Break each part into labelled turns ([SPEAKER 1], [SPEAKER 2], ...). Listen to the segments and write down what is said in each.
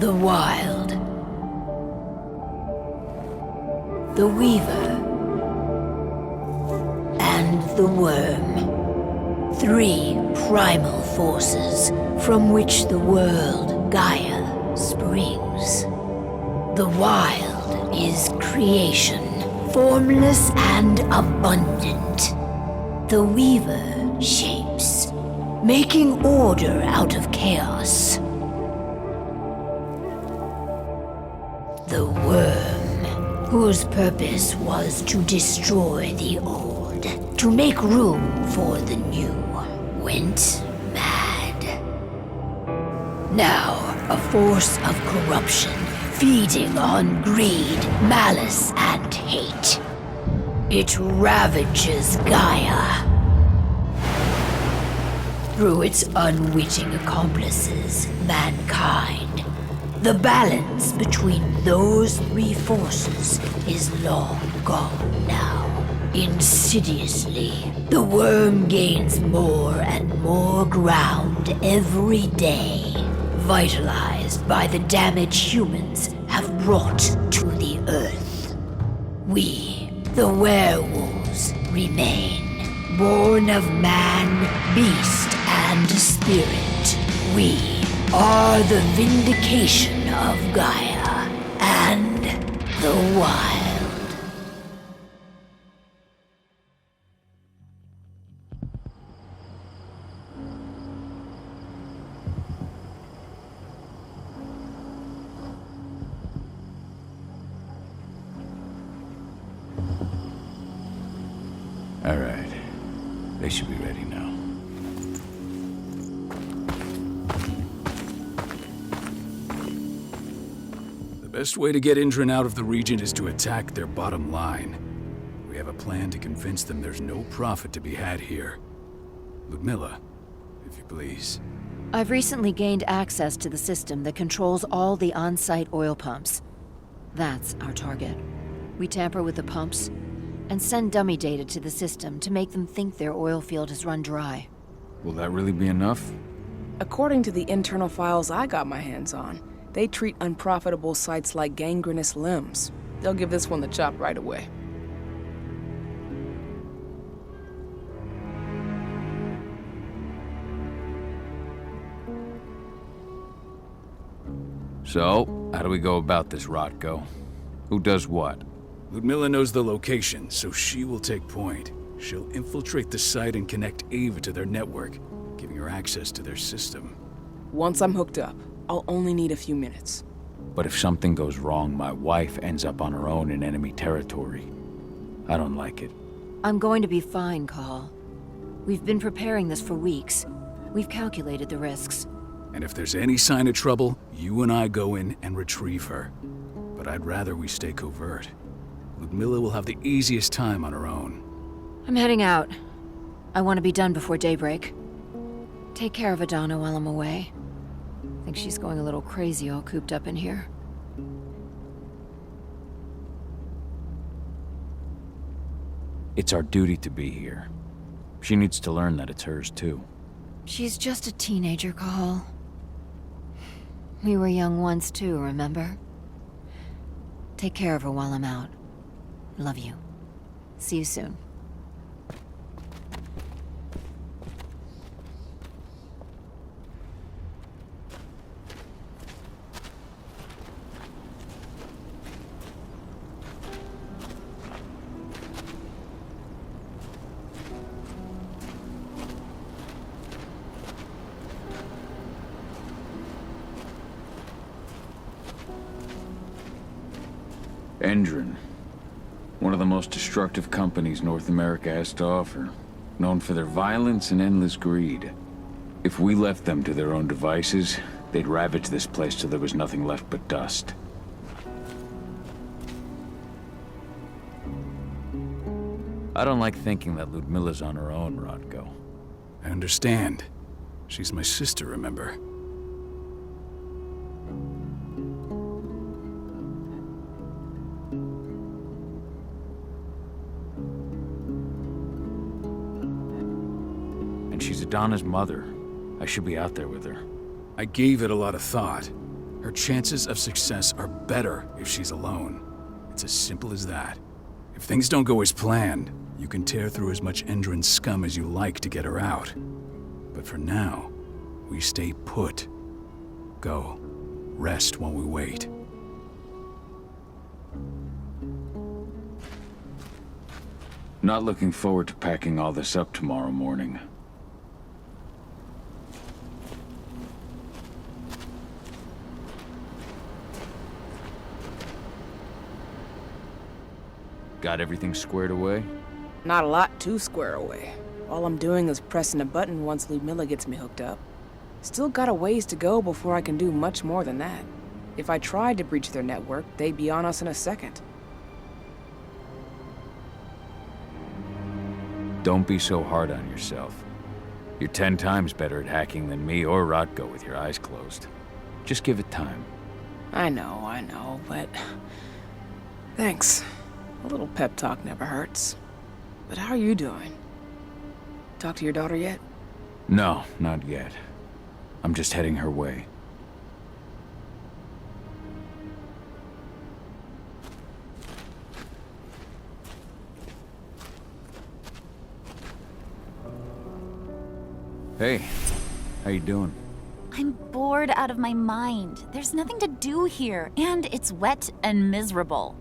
[SPEAKER 1] The Wild. The Weaver. And the Worm. 3 primal forces from which the world, Gaia, springs. The Wild is creation, formless and abundant. The Weaver shapes, making order out of chaos. The Worm, whose purpose was to destroy the old, to make room for the new, went mad. Now, a force of corruption, feeding on greed, malice, and hate. It ravages Gaia. Through its unwitting accomplices, mankind, the balance between those 3 forces is long gone now. Insidiously, the Worm gains more and more ground every day, vitalized by the damage humans have brought to the Earth. We, the werewolves, remain, born of man, beast, and spirit. We are the vindication of Gaia and the Wild.
[SPEAKER 2] All right. They should be ready now.
[SPEAKER 3] The best way to get Indran out of the region is to attack their bottom line. We have a plan to convince them there's no profit to be had here. Ludmilla, if you please.
[SPEAKER 4] I've recently gained access to the system that controls all the on-site oil pumps. That's our target. We tamper with the pumps and send dummy data to the system to make them think their oil field has run dry.
[SPEAKER 2] Will that really be enough?
[SPEAKER 5] According to the internal files I got my hands on, they treat unprofitable sites like gangrenous limbs. They'll give this one the chop right away.
[SPEAKER 2] So, how do we go about this, Rotko? Who does what?
[SPEAKER 3] Ludmilla knows the location, so she will take point. She'll infiltrate the site and connect Ava to their network, giving her access to their system.
[SPEAKER 5] Once I'm hooked up, I'll only need a few minutes.
[SPEAKER 2] But if something goes wrong, my wife ends up on her own in enemy territory. I don't like it.
[SPEAKER 4] I'm going to be fine, Call. We've been preparing this for weeks. We've calculated the risks.
[SPEAKER 3] And if there's any sign of trouble, you and I go in and retrieve her. But I'd rather we stay covert. Ludmilla will have the easiest time on her own.
[SPEAKER 4] I'm heading out. I want to be done before daybreak. Take care of Adana while I'm away. I think she's going a little crazy all cooped up in here.
[SPEAKER 2] It's our duty to be here. She needs to learn that it's hers too.
[SPEAKER 4] She's just a teenager, Call. We were young once too, remember? Take care of her while I'm out. Love you. See you soon.
[SPEAKER 2] Endron. One of the most destructive companies North America has to offer. Known for their violence and endless greed. If we left them to their own devices, they'd ravage this place till there was nothing left but dust. I don't like thinking that Ludmilla's on her own, Rotko.
[SPEAKER 3] I understand. She's my sister, remember?
[SPEAKER 2] And she's Adana's mother. I should be out there with her.
[SPEAKER 3] I gave it a lot of thought. Her chances of success are better if she's alone. It's as simple as that. If things don't go as planned, you can tear through as much Endron scum as you like to get her out. But for now, we stay put. Go. Rest while we wait.
[SPEAKER 2] Not looking forward to packing all this up tomorrow morning. Got everything squared away?
[SPEAKER 5] Not a lot to square away. All I'm doing is pressing a button once Ludmilla gets me hooked up. Still got a ways to go before I can do much more than that. If I tried to breach their network, they'd be on us in a second.
[SPEAKER 2] Don't be so hard on yourself. You're 10 times better at hacking than me or Rotko with your eyes closed. Just give it time.
[SPEAKER 5] I know, but... Thanks. A little pep talk never hurts. But how are you doing? Talk to your daughter yet?
[SPEAKER 2] No, not yet. I'm just heading her way. Hey, how you doing?
[SPEAKER 6] I'm bored out of my mind. There's nothing to do here, and it's wet and miserable.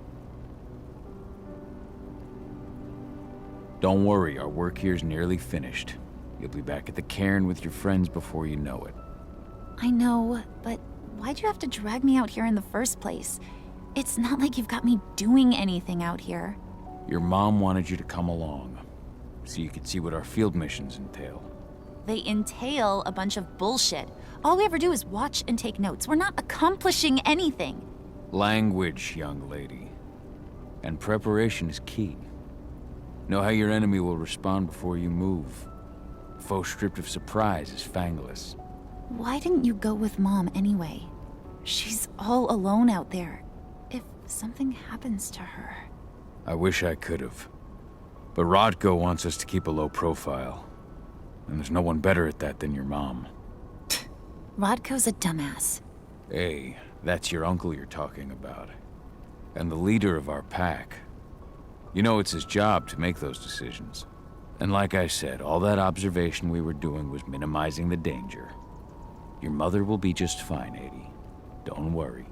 [SPEAKER 2] Don't worry, our work here's nearly finished. You'll be back at the cairn with your friends before you know it.
[SPEAKER 6] I know, but why'd you have to drag me out here in the first place? It's not like you've got me doing anything out here.
[SPEAKER 2] Your mom wanted you to come along, so you could see what our field missions entail.
[SPEAKER 6] They entail a bunch of bullshit. All we ever do is watch and take notes. We're not accomplishing anything.
[SPEAKER 2] Language, young lady. And preparation is key. Know how your enemy will respond before you move. A foe stripped of surprise is fangless.
[SPEAKER 6] Why didn't you go with Mom anyway? She's all alone out there. If something happens to her...
[SPEAKER 2] I wish I could have. But Rodko wants us to keep a low profile. And there's no one better at that than your mom.
[SPEAKER 6] Rodko's a dumbass.
[SPEAKER 2] Hey, that's your uncle you're talking about. And the leader of our pack. You know it's his job to make those decisions. And like I said, all that observation we were doing was minimizing the danger. Your mother will be just fine, Adie. Don't worry.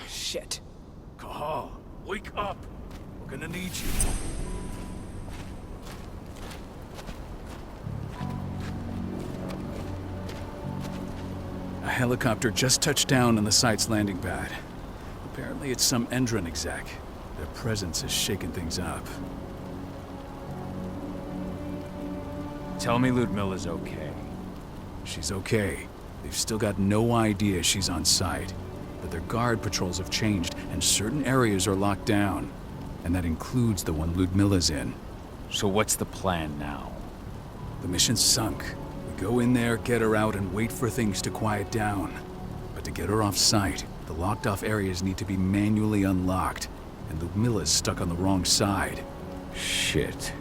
[SPEAKER 5] Shit.
[SPEAKER 3] Cahal, wake up! We're gonna need you. A helicopter just touched down on the site's landing pad. Apparently it's some Endron exec. Their presence has shaken things up.
[SPEAKER 2] Tell me Ludmilla's okay.
[SPEAKER 3] She's okay. They've still got no idea she's on site. But their guard patrols have changed, and certain areas are locked down. And that includes the one Ludmilla's in.
[SPEAKER 2] So what's the plan now?
[SPEAKER 3] The mission's sunk. We go in there, get her out, and wait for things to quiet down. But to get her off site, the locked-off areas need to be manually unlocked. And Ludmilla's stuck on the wrong side.
[SPEAKER 2] Shit.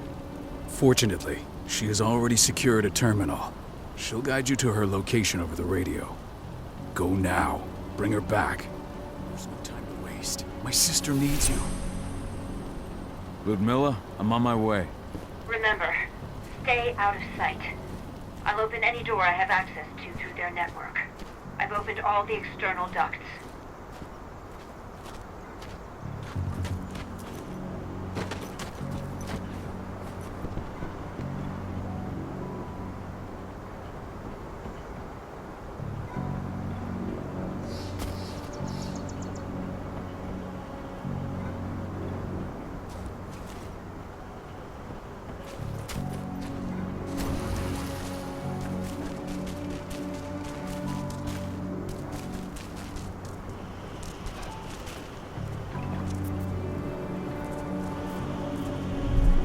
[SPEAKER 3] Fortunately, she has already secured a terminal. She'll guide you to her location over the radio. Go now. Bring her back. There's no time to waste. My sister needs you.
[SPEAKER 2] Ludmilla, I'm on my way.
[SPEAKER 7] Remember, stay out of sight. I'll open any door I have access to through their network. I've opened all the external ducts.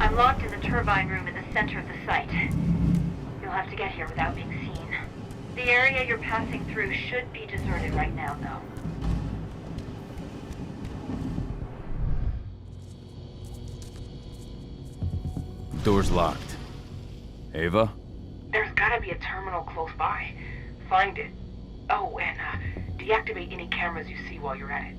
[SPEAKER 7] I'm locked in the turbine room in the center of the site. You'll have to get here without being seen. The area you're passing through should be deserted right now, though.
[SPEAKER 2] Door's locked. Ava?
[SPEAKER 5] There's gotta be a terminal close by. Find it. Oh, and deactivate any cameras you see while you're at it.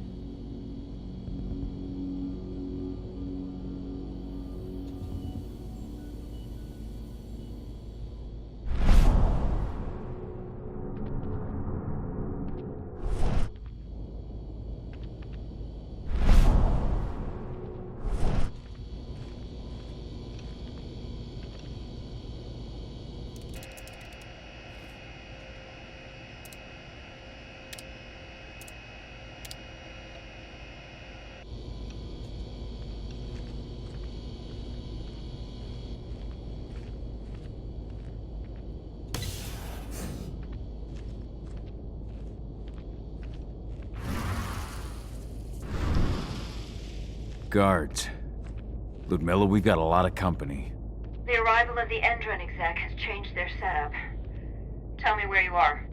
[SPEAKER 2] Guards. Ludmilla, we've got a lot of company.
[SPEAKER 7] The arrival of the Endron exec has changed their setup. Tell me where you are.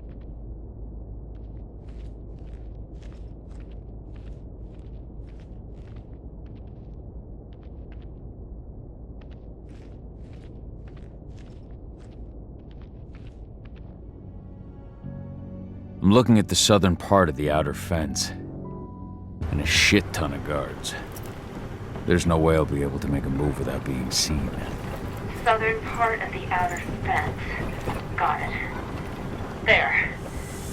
[SPEAKER 2] I'm looking at the southern part of the outer fence. And a shit ton of guards. There's no way I'll be able to make a move without being seen.
[SPEAKER 7] Southern part of the outer fence. Got it. There.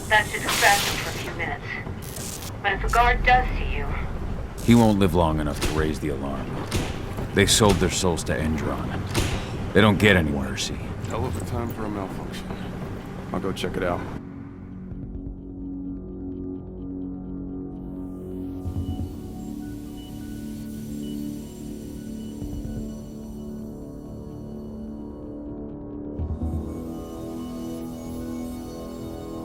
[SPEAKER 7] That should distract them for a few minutes. But if a guard does see you...
[SPEAKER 2] He won't live long enough to raise the alarm. They sold their souls to Endron. They don't get anywhere, see?
[SPEAKER 8] Hell of a time for a malfunction. I'll go check it out.